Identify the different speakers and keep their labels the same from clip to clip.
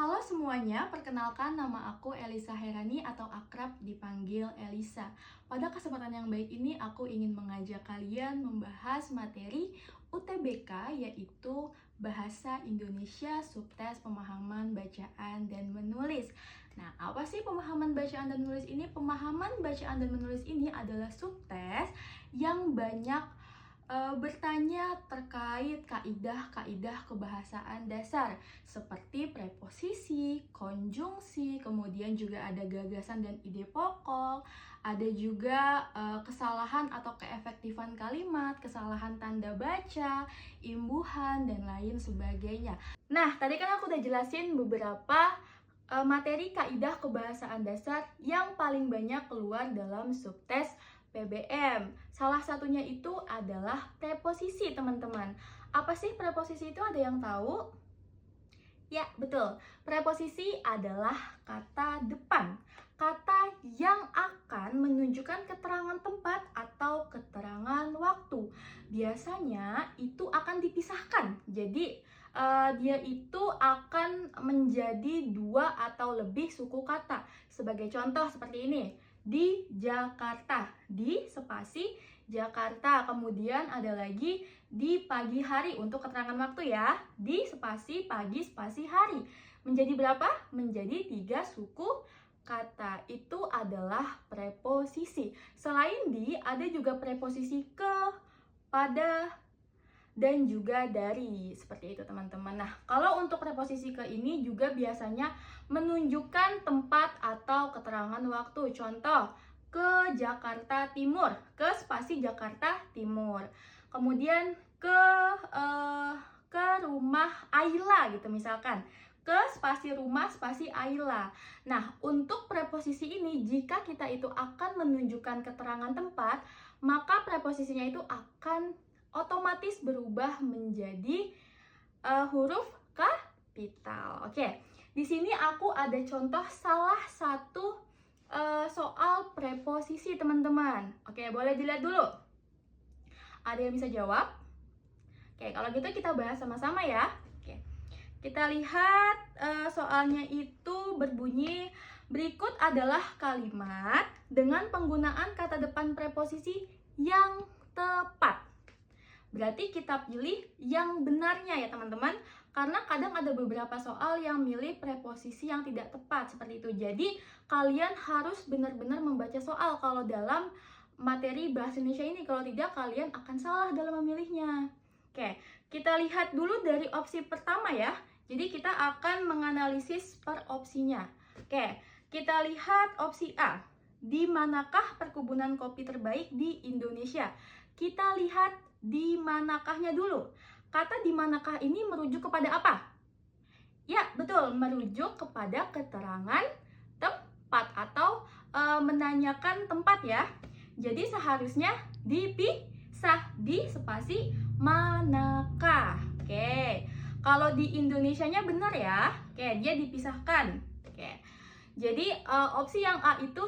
Speaker 1: Halo semuanya, perkenalkan nama aku Elisa Herani atau akrab dipanggil Elisa. Pada kesempatan yang baik ini aku ingin mengajak kalian membahas materi UTBK yaitu Bahasa Indonesia Subtes Pemahaman Bacaan dan Menulis. Nah, apa sih pemahaman bacaan dan menulis ini? Pemahaman bacaan dan menulis ini adalah subtes yang banyak bertanya terkait kaidah-kaidah kebahasaan dasar seperti preposisi, konjungsi, kemudian juga ada gagasan dan ide pokok, ada juga kesalahan atau keefektifan kalimat, kesalahan tanda baca, imbuhan, dan lain sebagainya. Nah, tadi kan aku udah jelasin beberapa materi kaidah kebahasaan dasar yang paling banyak keluar dalam subtes PBM. Salah satunya itu adalah preposisi, teman-teman. Apa sih preposisi itu? Ada yang tahu? Ya, betul. Preposisi adalah kata depan. Kata yang akan menunjukkan keterangan tempat atau keterangan waktu. Biasanya itu akan dipisahkan. Jadi, dia itu akan menjadi dua atau lebih suku kata. Sebagai contoh seperti ini. Di Jakarta, di spasi Jakarta. Kemudian ada lagi di pagi hari untuk keterangan waktu ya, di spasi pagi spasi hari. Menjadi berapa? Menjadi 3 suku kata. Itu adalah preposisi. Selain di, ada juga preposisi ke, pada, dan juga dari. Seperti itu teman-teman. Nah, kalau untuk preposisi ke ini juga biasanya menunjukkan tempat atau keterangan waktu. Contoh, ke Jakarta Timur, ke spasi Jakarta Timur. Kemudian ke rumah Ayla gitu misalkan. Ke spasi rumah spasi Ayla. Nah, untuk preposisi ini jika kita itu akan menunjukkan keterangan tempat, maka preposisinya itu akan otomatis berubah menjadi huruf kapital. Oke, di sini aku ada contoh salah satu soal preposisi teman-teman. Oke, boleh dilihat dulu. Ada yang bisa jawab? Oke, kalau gitu kita bahas sama-sama ya. Oke, kita lihat soalnya itu berbunyi, berikut adalah kalimat dengan penggunaan kata depan preposisi yang tepat. Berarti kita pilih yang benarnya ya teman-teman, karena kadang ada beberapa soal yang milih preposisi yang tidak tepat seperti itu. Jadi kalian harus benar-benar membaca soal kalau dalam materi bahasa Indonesia ini, kalau tidak kalian akan salah dalam memilihnya. Oke, kita lihat dulu dari opsi pertama ya. Jadi kita akan menganalisis per opsinya. Oke, kita lihat opsi A. Di manakah perkebunan kopi terbaik di Indonesia? Kita lihat di manakahnya dulu. Kata di manakah ini merujuk kepada apa? Ya, betul, merujuk kepada keterangan tempat atau menanyakan tempat ya. Jadi seharusnya dipisah di spasi manakah. Oke. Kalau di Indonesianya benar ya. Oke, dia dipisahkan. Oke. Jadi opsi yang A itu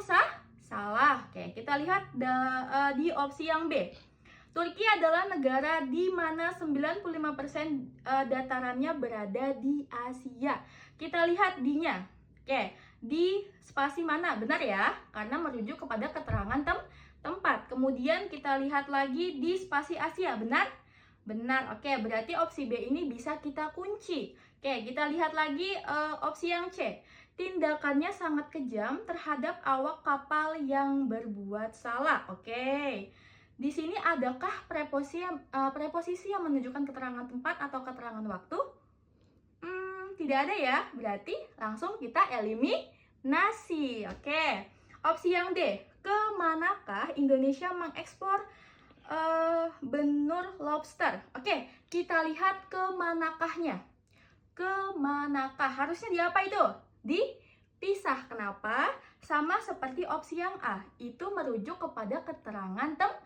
Speaker 1: salah. Oke, kita lihat di opsi yang B. Turki adalah negara di mana 95% datarannya berada di Asia. Kita lihat D-nya. Oke, di spasi mana? Benar ya, karena merujuk kepada keterangan tempat. Kemudian kita lihat lagi di spasi Asia. Benar? Benar. Oke, berarti opsi B ini bisa kita kunci. Oke, kita lihat lagi opsi yang C. Tindakannya sangat kejam terhadap awak kapal yang berbuat salah. Oke. Di sini adakah preposisi yang menunjukkan keterangan tempat atau keterangan waktu? Tidak ada ya. Berarti langsung kita eliminasi. Oke. Opsi yang D. Kemanakah Indonesia mengekspor benur lobster? Oke, kita lihat kemanakahnya. Kemanakah? Harusnya di apa itu? Dipisah. Kenapa? Sama seperti opsi yang A. Itu merujuk kepada keterangan tempat.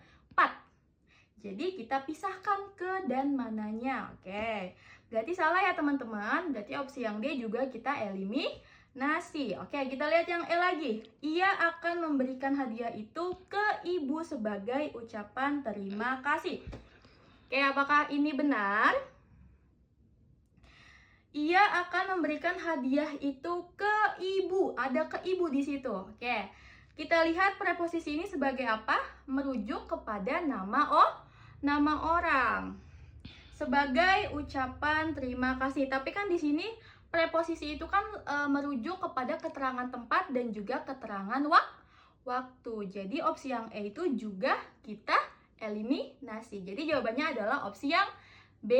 Speaker 1: Jadi kita pisahkan ke dan mananya. Oke. Berarti salah ya teman-teman. Berarti opsi yang D juga kita eliminasi. Oke, kita lihat yang E lagi. Ia akan memberikan hadiah itu ke ibu sebagai ucapan terima kasih. Oke, apakah ini benar? Ia akan memberikan hadiah itu ke ibu. Ada ke ibu di situ. Oke. Kita lihat preposisi ini sebagai apa? Merujuk kepada nama orang. Sebagai ucapan terima kasih. Tapi kan di sini preposisi itu kan merujuk kepada keterangan tempat dan juga keterangan waktu. Jadi opsi yang E itu juga kita eliminasi. Jadi jawabannya adalah opsi yang B.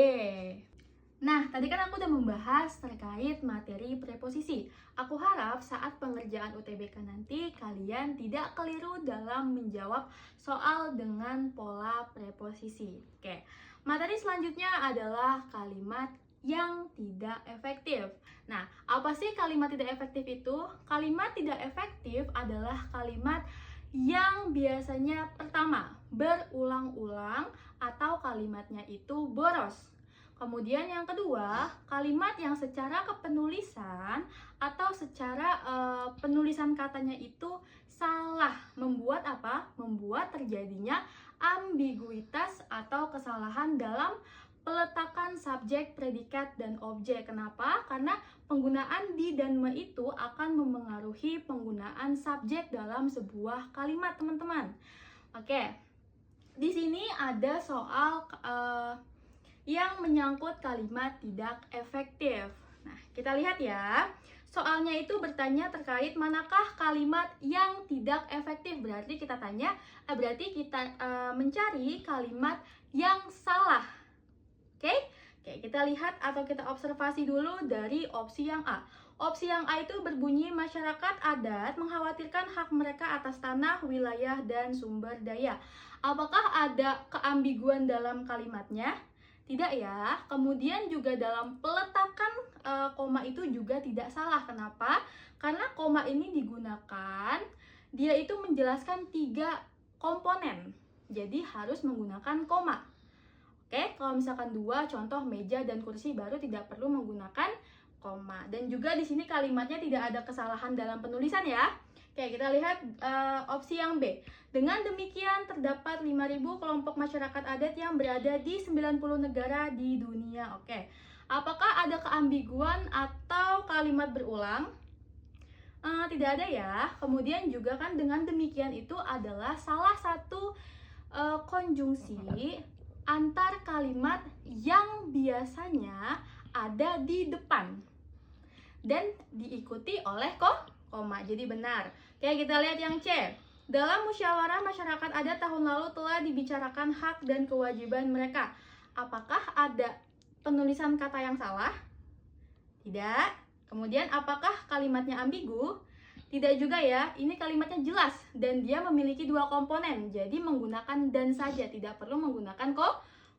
Speaker 1: Nah, tadi kan aku udah membahas terkait materi preposisi. Aku harap saat pengerjaan UTBK nanti kalian tidak keliru dalam menjawab soal dengan pola preposisi. Oke, materi selanjutnya adalah kalimat yang tidak efektif. Nah, apa sih kalimat tidak efektif itu? Kalimat tidak efektif adalah kalimat yang biasanya pertama berulang-ulang atau kalimatnya itu boros. Kemudian yang kedua, kalimat yang secara kepenulisan atau secara penulisan katanya itu salah. Membuat apa? Membuat terjadinya ambiguitas atau kesalahan dalam peletakan subjek, predikat, dan objek. Kenapa? Karena penggunaan di dan me itu akan memengaruhi penggunaan subjek dalam sebuah kalimat, teman-teman. Oke, di sini ada soal yang menyangkut kalimat tidak efektif. Nah, kita lihat ya. Soalnya itu bertanya terkait manakah kalimat yang tidak efektif. Berarti kita mencari kalimat yang salah. Oke, kita lihat atau kita observasi dulu dari opsi yang A. Opsi yang A itu berbunyi masyarakat adat mengkhawatirkan hak mereka atas tanah, wilayah, dan sumber daya. Apakah ada keambiguan dalam kalimatnya? Tidak ya. Kemudian juga dalam peletakan koma itu juga tidak salah. Kenapa? Karena koma ini digunakan, dia itu menjelaskan 3 komponen. Jadi harus menggunakan koma. Oke, kalau misalkan 2, contoh meja dan kursi, baru tidak perlu menggunakan koma. Dan juga di sini kalimatnya tidak ada kesalahan dalam penulisan ya. Oke, kita lihat opsi yang B. Dengan demikian terdapat 5.000 kelompok masyarakat adat yang berada di 90 negara di dunia. Oke, apakah ada keambiguan atau kalimat berulang? Tidak ada ya. Kemudian juga kan dengan demikian itu adalah salah satu konjungsi antar kalimat yang biasanya ada di depan dan diikuti oleh koma. Jadi benar. Oke, kita lihat yang C. Dalam musyawarah masyarakat adat tahun lalu telah dibicarakan hak dan kewajiban mereka. Apakah ada penulisan kata yang salah? Tidak. Kemudian apakah kalimatnya ambigu? Tidak juga ya. Ini kalimatnya jelas dan dia memiliki 2 komponen. Jadi menggunakan dan saja, tidak perlu menggunakan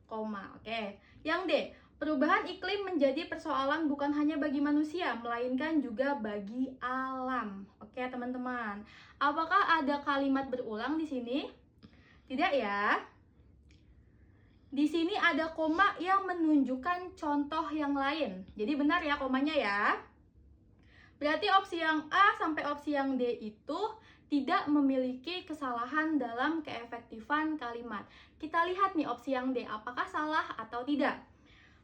Speaker 1: koma. Oke. Yang D. Perubahan iklim menjadi persoalan bukan hanya bagi manusia, melainkan juga bagi alam. Oke, teman-teman. Apakah ada kalimat berulang di sini? Tidak ya. Di sini ada koma yang menunjukkan contoh yang lain. Jadi benar ya komanya ya. Berarti opsi yang A sampai opsi yang D itu tidak memiliki kesalahan dalam keefektifan kalimat. Kita lihat nih opsi yang D, apakah salah atau tidak.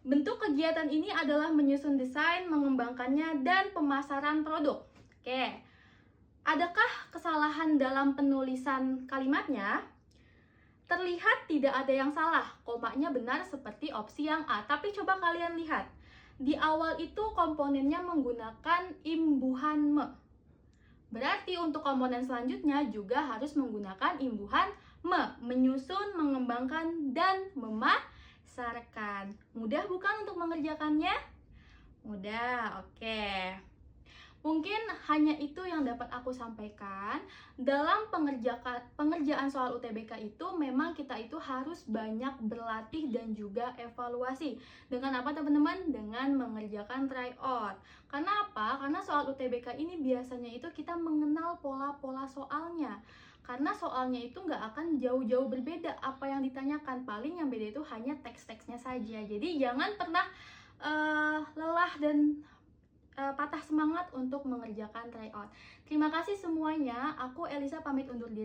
Speaker 1: Bentuk kegiatan ini adalah menyusun desain, mengembangkannya, dan pemasaran produk. Oke, adakah kesalahan dalam penulisan kalimatnya? Terlihat tidak ada yang salah, komanya benar seperti opsi yang A. Tapi coba kalian lihat, di awal itu komponennya menggunakan imbuhan me. Berarti untuk komponen selanjutnya juga harus menggunakan imbuhan me, menyusun, mengembangkan, dan memasarkan. Mudah bukan untuk mengerjakannya? Mudah, oke. Mungkin hanya itu yang dapat aku sampaikan. Dalam pengerjaan soal UTBK itu memang kita itu harus banyak berlatih dan juga evaluasi. Dengan apa teman-teman? Dengan mengerjakan tryout. Karena apa? Karena soal UTBK ini biasanya itu kita mengenal pola-pola soalnya. Karena soalnya itu nggak akan jauh-jauh berbeda apa yang ditanyakan. Paling yang beda itu hanya teks-teksnya saja. Jadi jangan pernah lelah dan patah semangat untuk mengerjakan tryout. Terima kasih semuanya. Aku Elisa pamit undur diri.